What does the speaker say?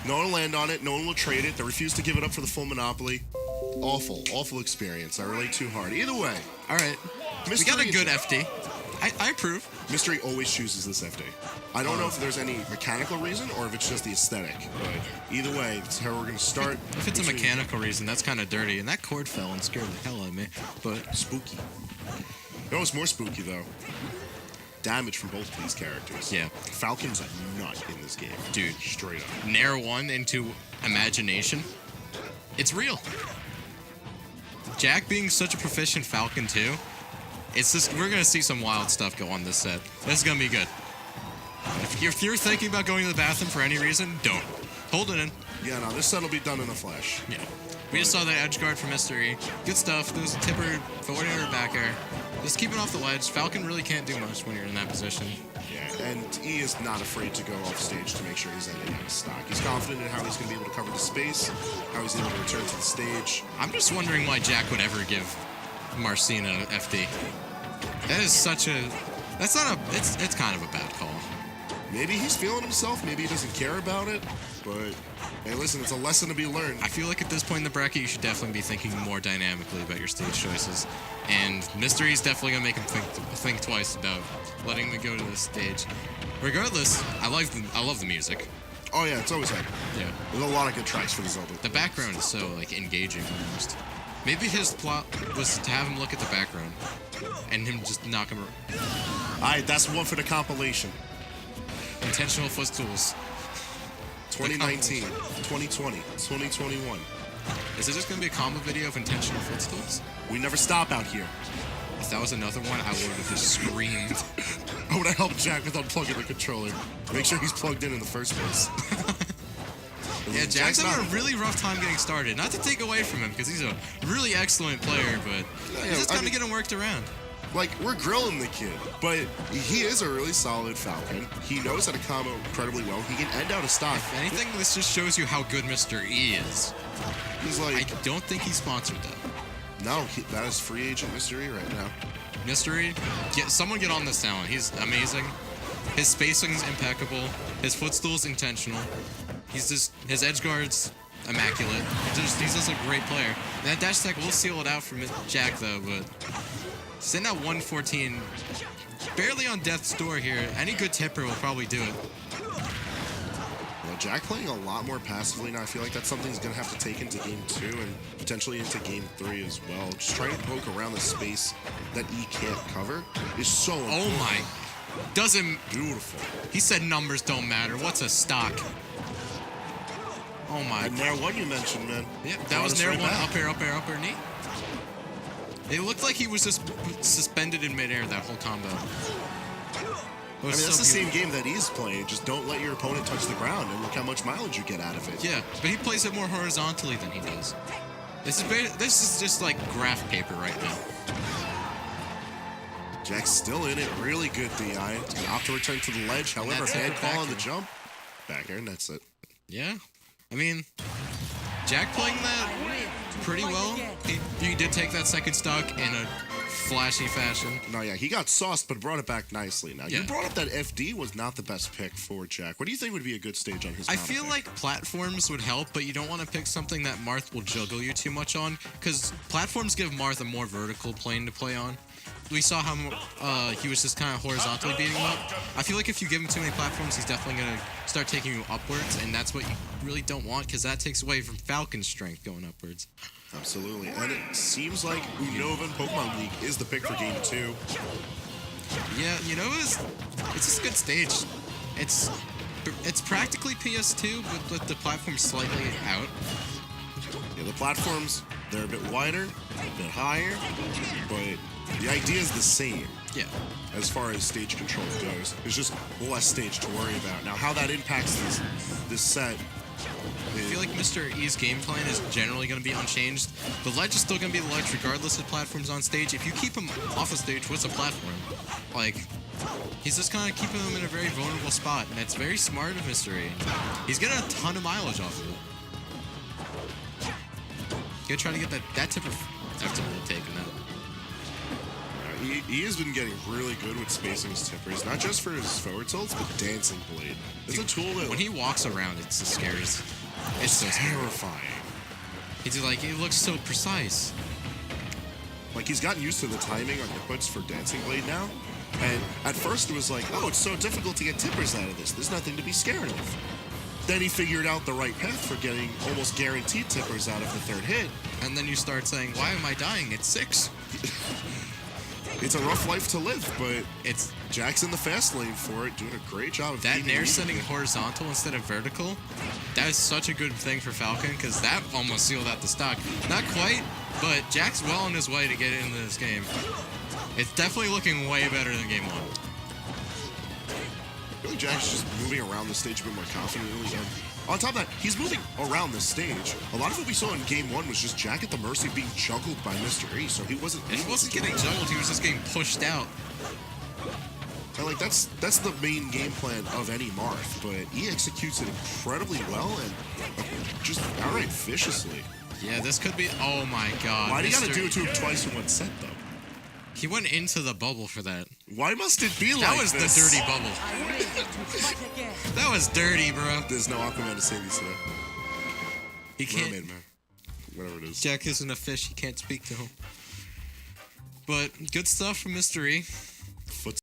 No one will land on it. No one will trade it. They refuse to give it up for the full monopoly. Awful experience. I relate too hard. Either way. All right. Mystery We got a good FD. I approve. Mystery always chooses this FD. I don't know if there's any mechanical reason or if it's just the aesthetic. But either way, it's how we're going to start. If it's a mechanical reason, that's kind of dirty. And that cord fell and scared the hell out of me. But spooky. No, it's more spooky, though. Damage from both of these characters. Yeah. Falcon's a nut in this game. Dude. Straight up. Nair 1 into imagination. It's real. Jack being such a proficient Falcon, too. It's just, we're going to see some wild stuff go on this set. This is going to be good. If you're thinking about going to the bathroom for any reason, don't. Hold it in. Yeah, no, this set will be done in a flash. Yeah. We just saw that edge guard from Mystery. Good stuff. There was a tipper, forward air, back air. Just keep it off the ledge. Falcon really can't do much when you're in that position. Yeah, and E is not afraid to go off stage to make sure he's ending out of stock. He's confident in how he's going to be able to cover the space, how he's able to return to the stage. I'm just wondering why Jack would ever give Marcina an FD. That is such a... That's not a... It's kind of a bad call. Maybe he's feeling himself. Maybe he doesn't care about it. But, hey, listen, it's a lesson to be learned. I feel like at this point in the bracket, you should definitely be thinking more dynamically about your stage choices. And Mystery's definitely going to make him think twice about letting me go to this stage. Regardless, I love the music. Oh, yeah, it's always like... Yeah. There's a lot of good tracks for the Zelda. The background is so, like, engaging almost. Maybe his plot was to have him look at the background and him just knock him around. All right, that's one for the compilation. Intentional footstools. 2019, 2020, 2021. Is it just going to be a combo video of intentional footstools? We never stop out here. If that was another one, I would have just screamed. I would have helped Jack with unplugging the controller. Make sure he's plugged in the first place. Yeah, Jack's having a really rough time getting started. Not to take away from him, because he's a really excellent player, but it's just time to get him worked around. Like, we're grilling the kid, but he is a really solid Falcon. He knows how to combo incredibly well. He can end out of stock. If anything, this just shows you how good Mr. E is. He's like... I don't think he's sponsored, though. No, that is free agent Mr. E right now. Mr. E, someone get on this talent. He's amazing. His spacing is impeccable. His footstool's intentional. His edge guard's immaculate. He's just a great player. And that dash attack will seal it out for Jack, though, but... Sitting at 114, barely on death's door here. Any good tipper will probably do it. Well, Jack playing a lot more passively now. I feel like that's something he's going to have to take into Game 2 and potentially into Game 3 as well. Just trying to poke around the space that E can't cover is so important. Oh my. Doesn't... Beautiful. He said numbers don't matter. What's a stock? Oh my. And Nair 1 you mentioned, man. Yeah, that was Nair 1. Up air, up air, up air, knee. It looked like he was just suspended in midair that whole combo. I mean, that's the same game that he's playing. Just don't let your opponent touch the ground and look how much mileage you get out of it. Yeah, but he plays it more horizontally than he does. This is just like graph paper right now. Jack's still in it. Really good DI. He's going to opt to return to the ledge. However, bad call on the jump. Back air, and that's it. Yeah. I mean, Jack playing that pretty well. He did take that second stock in a flashy fashion. No, yeah, he got sauced, but brought it back nicely. Now, you brought up that FD was not the best pick for Jack. What do you think would be a good stage on his I feel like platforms would help, but you don't want to pick something that Marth will juggle you too much on, because platforms give Marth a more vertical plane to play on. We saw how he was just kind of horizontally beating him up. I feel like if you give him too many platforms, he's definitely going to start taking you upwards, and that's what you really don't want, because that takes away from Falcon's strength going upwards. Absolutely, and it seems like Unova in Pokemon League is the pick for Game 2. Yeah, Unova's it's just a good stage. It's practically PS2, but with the platform slightly out. Yeah, the platforms, they're a bit wider, a bit higher, but the idea is the same. Yeah. As far as stage control goes, there's just less stage to worry about. Now, how that impacts this set. I feel like Mr. E's game plan is generally going to be unchanged. The ledge is still going to be the ledge regardless of platforms on stage. If you keep him off the stage, what's a platform? Like, he's just kind of keeping him in a very vulnerable spot, and it's very smart of Mr. E. He's getting a ton of mileage off of it. Gonna try to get that tip of... That's a little taken out. he has been getting really good with spacing his tippers, not just for his forward tilts, but Dancing Blade. It's a tool that When he walks around, it's scary. It's so scary. terrifying. He's like, he looks so precise. Like, he's gotten used to the timing on inputs for Dancing Blade now. And at first it was like, oh, it's so difficult to get tippers out of this. There's nothing to be scared of. Then he figured out the right path for getting almost guaranteed tippers out of the third hit. And then you start saying, why am I dying? It's 6. It's a rough life to live, but It's Jack's in the fast lane for it, doing a great job of that keeping nair it sending even. horizontal instead of vertical. That is such a good thing for Falcon because that almost sealed out the stock. Not quite, but Jack's well on his way to get into this game. It's definitely looking way better than game 1. I feel like Jack's just moving around the stage a bit more confidently. And on top of that, he's moving around the stage. A lot of what we saw in game 1 was just Jack at the mercy of being juggled by Mr. E, so he wasn't. And he wasn't getting juggled, he was just getting pushed out. And like that's the main game plan of any Marth, but he executes it incredibly well and just outright viciously. Yeah, this could be. Oh my god. Why do you gotta Mr. do it to him twice in one set, though? He went into the bubble for that. Why must it be like That was this? the dirty bubble. That was dirty, bro. There's no Aquaman to save you today. He can't. Mermaid man. Whatever it is. Jack isn't a fish. You can't speak to him. But good stuff from Mr. E. Foot